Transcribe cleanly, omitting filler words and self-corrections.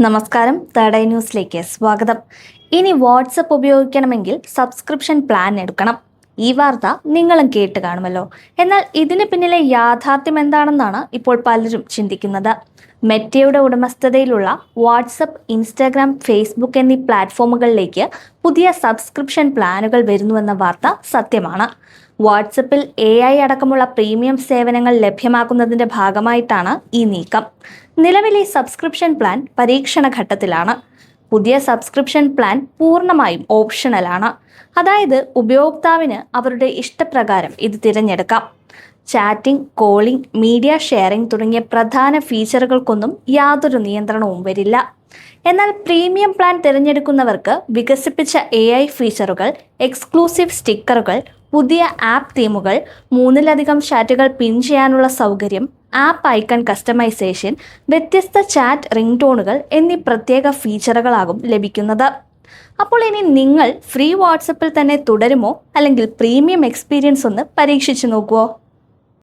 നമസ്കാരം, third eye ന്യൂസിലേക്ക് സ്വാഗതം. ഇനി വാട്സപ്പ് ഉപയോഗിക്കണമെങ്കിൽ സബ്സ്ക്രിപ്ഷൻ പ്ലാൻ എടുക്കണം. ഈ വാർത്ത നിങ്ങളും കേട്ട് കാണുമല്ലോ. എന്നാൽ ഇതിന് പിന്നിലെ യാഥാർത്ഥ്യം എന്താണെന്നാണ് ഇപ്പോൾ പലരും ചിന്തിക്കുന്നത്. മെറ്റയുടെ ഉടമസ്ഥതയിലുള്ള വാട്സപ്പ്, ഇൻസ്റ്റാഗ്രാം, ഫേസ്ബുക്ക് എന്നീ പ്ലാറ്റ്ഫോമുകളിലേക്ക് പുതിയ സബ്സ്ക്രിപ്ഷൻ പ്ലാനുകൾ വരുന്നുവെന്ന വാർത്ത സത്യമാണ്. വാട്സപ്പിൽ AI അടക്കമുള്ള പ്രീമിയം സേവനങ്ങൾ ലഭ്യമാക്കുന്നതിന്റെ ഭാഗമായിട്ടാണ് ഈ നീക്കം. നിലവിലെ സബ്സ്ക്രിപ്ഷൻ പ്ലാൻ പരീക്ഷണ ഘട്ടത്തിലാണ്. പുതിയ സബ്സ്ക്രിപ്ഷൻ പ്ലാൻ പൂർണ്ണമായും ഓപ്ഷണലാണ്. അതായത് ഉപയോക്താവിന് അവരുടെ ഇഷ്ടപ്രകാരം ഇത് തിരഞ്ഞെടുക്കാം. ചാറ്റിംഗ്, കോളിംഗ്, മീഡിയ ഷെയറിംഗ് തുടങ്ങിയ പ്രധാന ഫീച്ചറുകൾക്കൊന്നും യാതൊരു നിയന്ത്രണവും വരില്ല. എന്നാൽ പ്രീമിയം പ്ലാൻ തിരഞ്ഞെടുക്കുന്നവർക്ക് വികസിപ്പിച്ച AI ഫീച്ചറുകൾ, എക്സ്ക്ലൂസീവ് സ്റ്റിക്കറുകൾ, പുതിയ ആപ്പ് തീമുകൾ, 3-ലധികം ചാറ്റുകൾ പിൻ ചെയ്യാനുള്ള സൗകര്യം, ആപ്പ് ഐക്കൺ കസ്റ്റമൈസേഷൻ, വ്യത്യസ്ത ചാറ്റ് റിംഗ് ടോണുകൾ എന്നീ പ്രത്യേക ഫീച്ചറുകളാകും ലഭിക്കുന്നത്. അപ്പോൾ ഇനി നിങ്ങൾ ഫ്രീ വാട്സപ്പിൽ തന്നെ തുടരുമോ, അല്ലെങ്കിൽ പ്രീമിയം എക്സ്പീരിയൻസ് ഒന്ന് പരീക്ഷിച്ചു നോക്കുമോ?